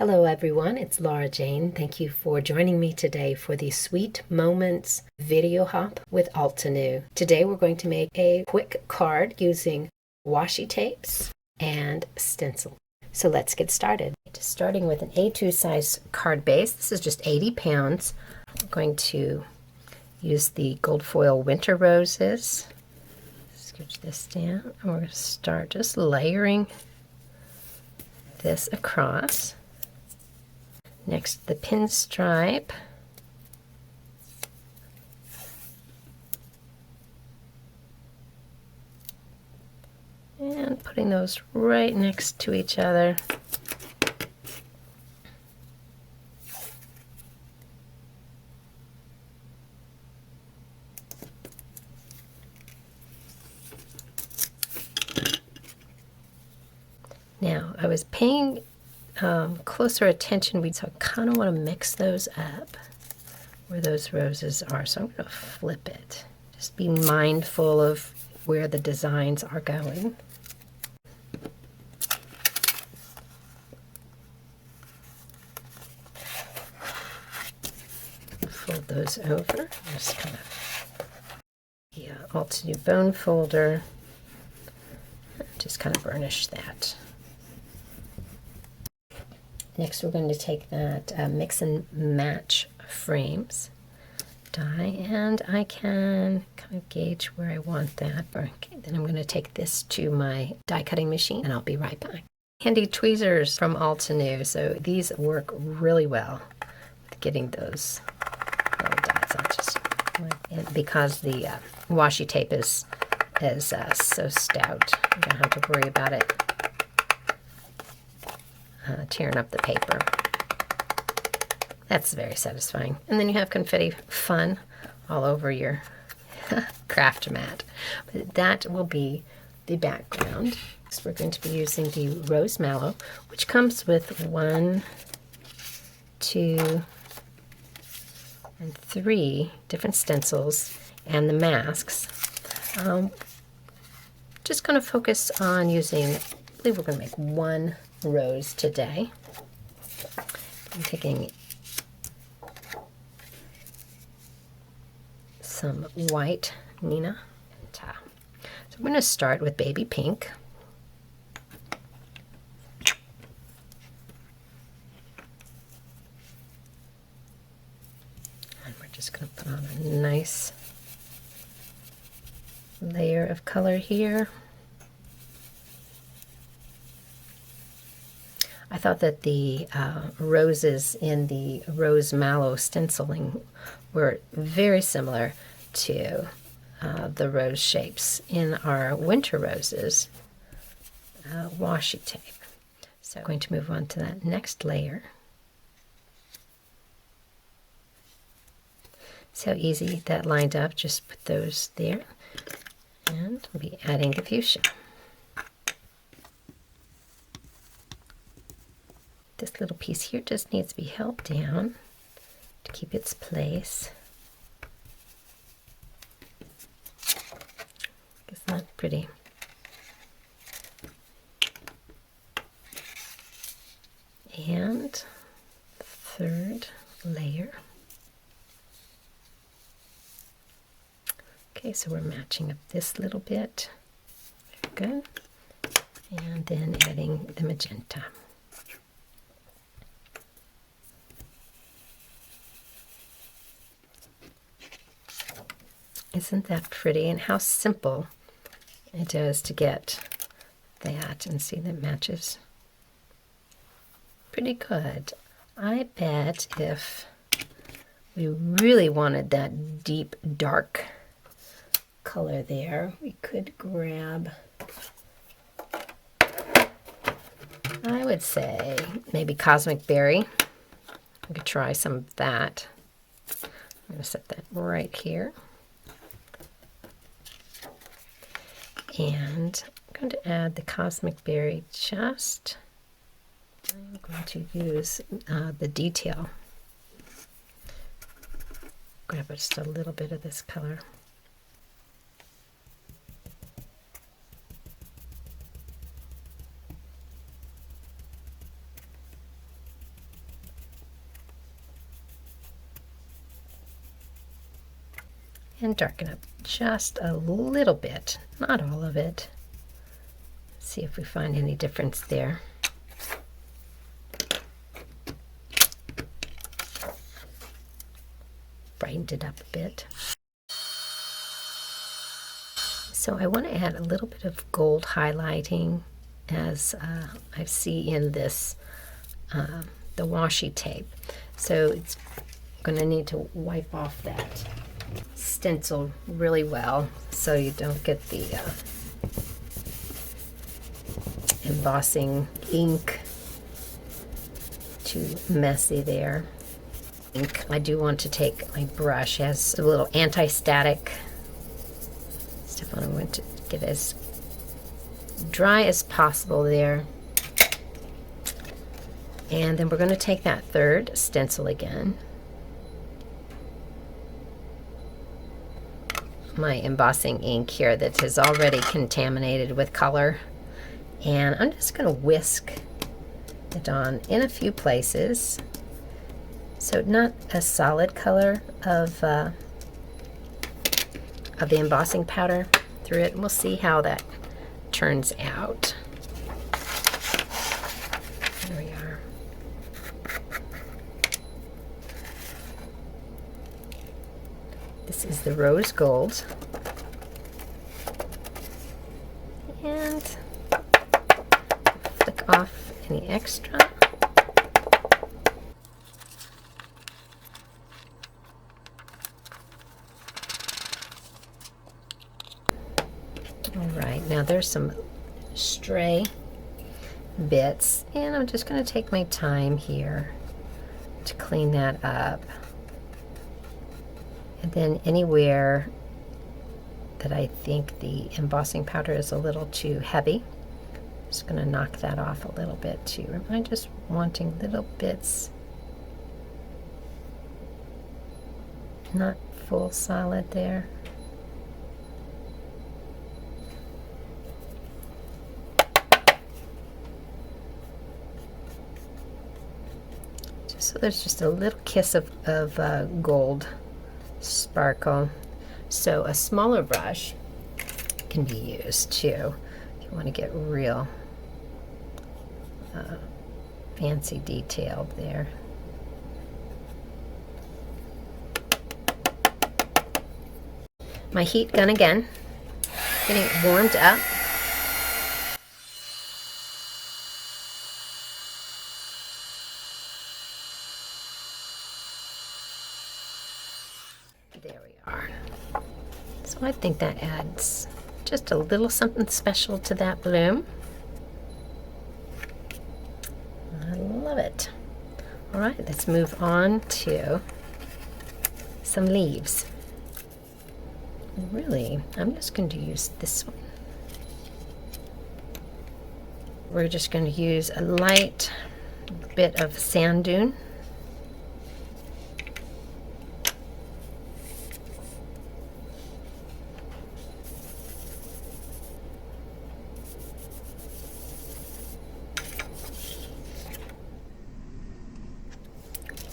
Hello everyone, it's Laura Jane. Thank you for joining me today for the Sweet Moments video hop with Altenew. Today we're going to make a quick card using washi tapes and stencil. So let's get started. Just starting with an A2 size card base. This is just 80 pounds. I'm going to use the gold foil winter roses. Scooch this down and we're going to start just layering this across. Next, the pinstripe. And putting those right next to each other. Now, I was paying closer attention, so I kind of want to mix those up where those roses are. So I'm going to flip it. Just be mindful of where the designs are going. Fold those over. Just kind of Altenew bone folder. Just kind of burnish that. Next, we're going to take that mix and match frames die, and I can kind of gauge where I want that. Okay, then I'm going to take this to my die cutting machine, and I'll be right back. Handy tweezers from Altenew. So these work really well with getting those little dots on. And because the washi tape is so stout, you don't have to worry about it tearing up the paper. That's very satisfying. And then you have confetti fun all over your craft mat. But that will be the background. So we're going to be using the Rose Mellow, which comes with 1, 2, and 3 different stencils and the masks. Just going to focus on using, I believe we're going to make 1 rose today. I'm taking some white Nina. So I'm going to start with baby pink. And we're just going to put on a nice layer of color here. I thought that the roses in the Rose Mallow stenciling were very similar to the rose shapes in our winter roses washi tape. So I'm going to move on to that next layer. See how easy that lined up? Just put those there. And we'll be adding the fuchsia. This little piece here just needs to be held down to keep its place. Isn't that pretty? And the third layer. Okay, so we're matching up this little bit. Good. And then adding the magenta. Isn't that pretty? And how simple it is to get that, and see that matches pretty good. I bet if we really wanted that deep dark color there, we could grab, I would say, maybe Cosmic Berry. We could try some of that. I'm going to set that right here. And I'm going to add the Cosmic Berry just, I'm going to use the detail. Grab just a little bit of this color. and darken up just a little bit, not all of it. See if we find any difference there. Brightened it up a bit. So I want to add a little bit of gold highlighting, as I see in this the washi tape. So it's going to need to wipe off that stencil really well so you don't get the embossing ink too messy there. I do want to take my brush. It has a little anti-static stuff on. I want to get as dry as possible there. And then we're going to take that third stencil again. My embossing ink here that is already contaminated with color. And I'm just going to whisk it on in a few places. So not a solid color of the embossing powder through it. And we'll see how that turns out. There we are. This is the rose gold. And flick off any extra. Alright, now there's some stray bits, and I'm just going to take my time here to clean that up. And then anywhere that I think the embossing powder is a little too heavy, I'm just going to knock that off a little bit too. I'm just wanting little bits, not full solid there. So there's just a little kiss of gold sparkle. So a smaller brush can be used too if you want to get real fancy detailed there. My heat gun again, getting warmed up. There we are. So I think that adds just a little something special to that bloom. I love it. All right, let's move on to some leaves. Really, I'm just going to use this one. We're just going to use a light bit of sand dune.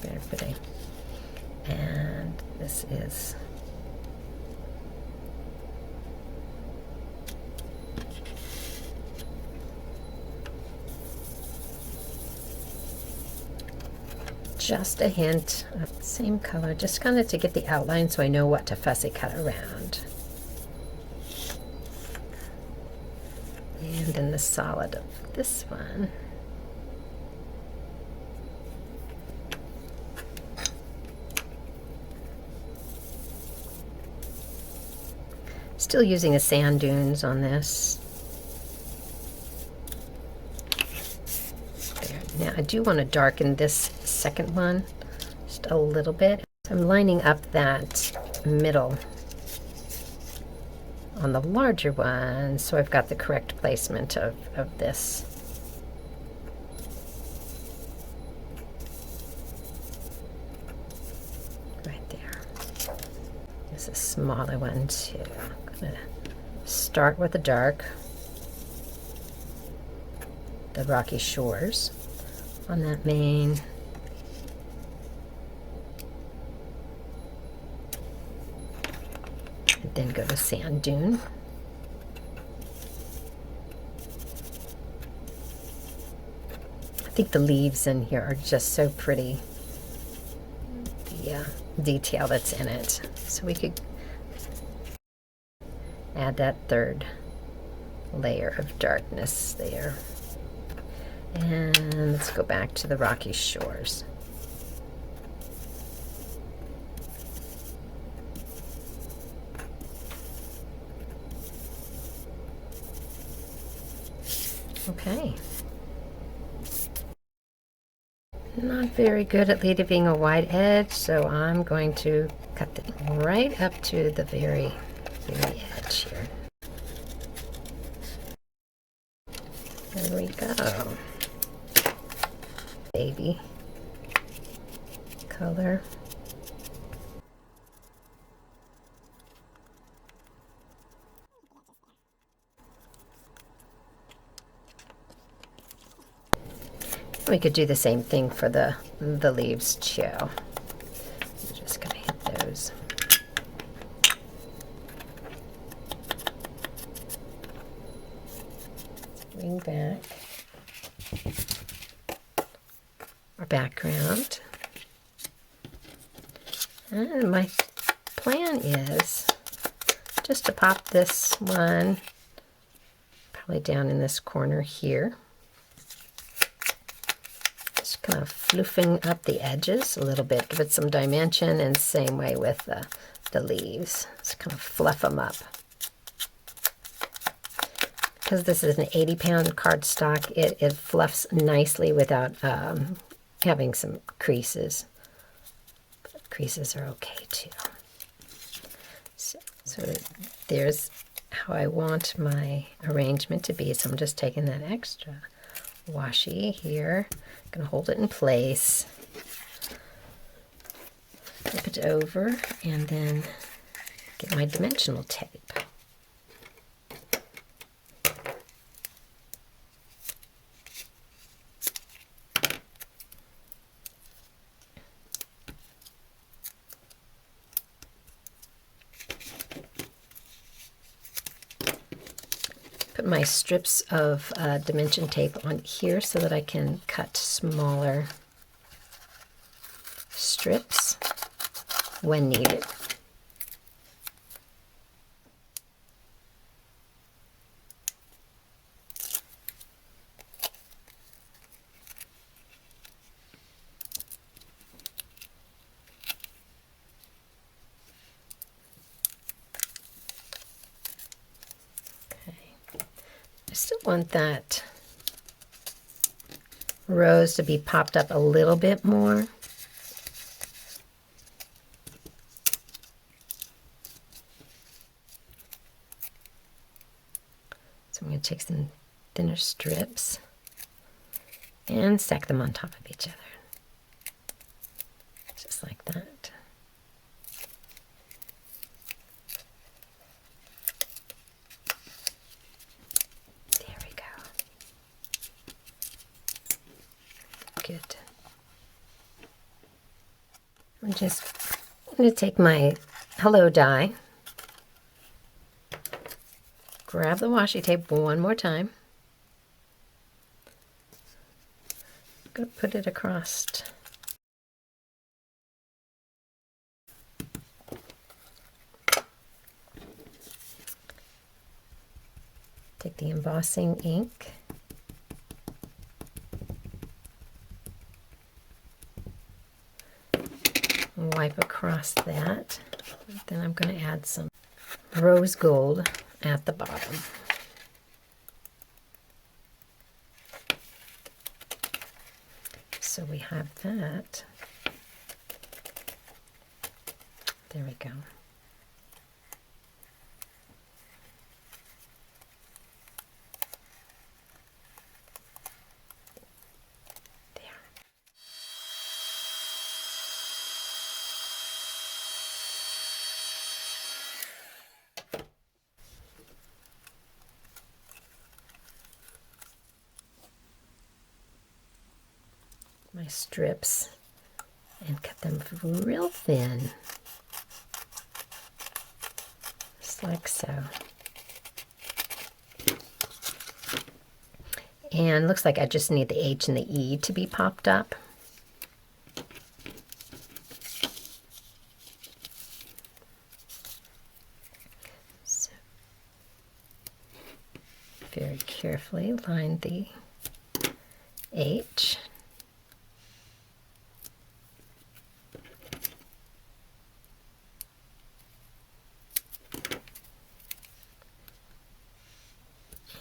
Very pretty. And this is just a hint of the same color, just kind of to get the outline so I know what to fussy cut around. And then the solid of this one. Still using the sand dunes on this. There. Now I do want to darken this second one just a little bit. So I'm lining up that middle on the larger one so I've got the correct placement of this. Right there. This is a smaller one too. I'm going to start with the dark, the rocky shores on that main. Then go to Sand Dune. I think the leaves in here are just so pretty. The detail that's in it. So we could add that third layer of darkness there. And let's go back to the rocky shores. Okay. Not very good at leaving a wide edge, so I'm going to cut it right up to the very edge here. There we go. Baby color. We could do the same thing for the leaves too. I'm just gonna hit those. Bring back our background. And my plan is just to pop this one probably down in this corner here. Just kind of floofing up the edges a little bit, give it some dimension, and same way with the leaves. Just kind of fluff them up. Because this is an 80-pound cardstock, it fluffs nicely without having some creases. But creases are okay too. So there's how I want my arrangement to be. So I'm just taking that extra washi here. I'm going to hold it in place. Flip it over and then get my dimensional tape. Put my strips of dimension tape on here so that I can cut smaller strips when needed. I still want that rose to be popped up a little bit more. So I'm going to take some thinner strips and stack them on top of each other. Just like that. Good. I'm going to take my Hello die, grab the washi tape one more time. I'm going to put it across. Take the embossing ink. Wipe across that. Then I'm going to add some rose gold at the bottom. So we have that. There we go. My strips and cut them real thin. Just just like so. And looks like I just need the H and the E to be popped up. So, very carefully line the H.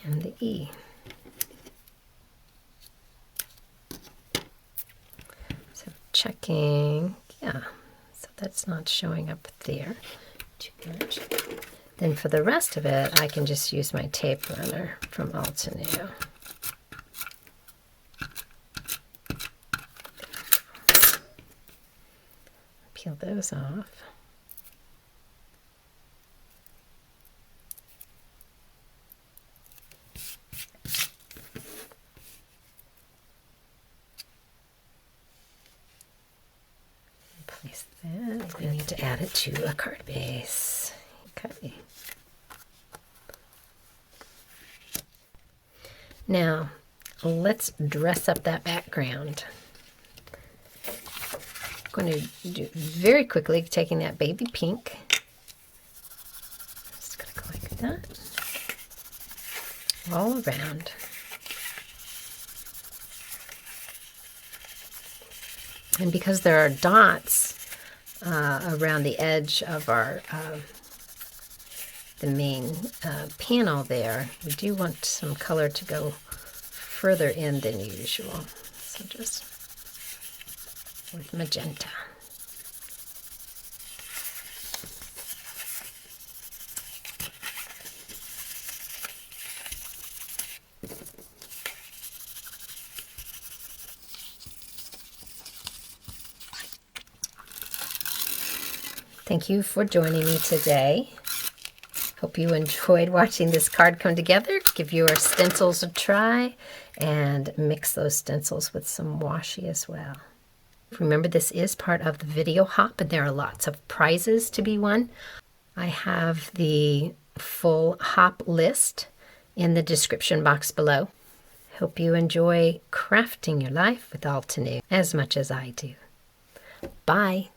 And the E. So checking, yeah, so that's not showing up there too much. Then for the rest of it, I can just use my tape runner from Altenew. Peel those off. Place that. We need to add it to a card base. Okay. Now, let's dress up that background. I'm going to do very quickly, taking that baby pink. Just going to go like that. All around. And because there are dots around the edge of our the main panel there, we do want some color to go further in than usual. So just with magenta. Thank you for joining me today. Hope you enjoyed watching this card come together. Give your stencils a try and mix those stencils with some washi as well. Remember, this is part of the video hop and there are lots of prizes to be won. I have the full hop list in the description box below. Hope you enjoy crafting your life with Altenew as much as I do. Bye.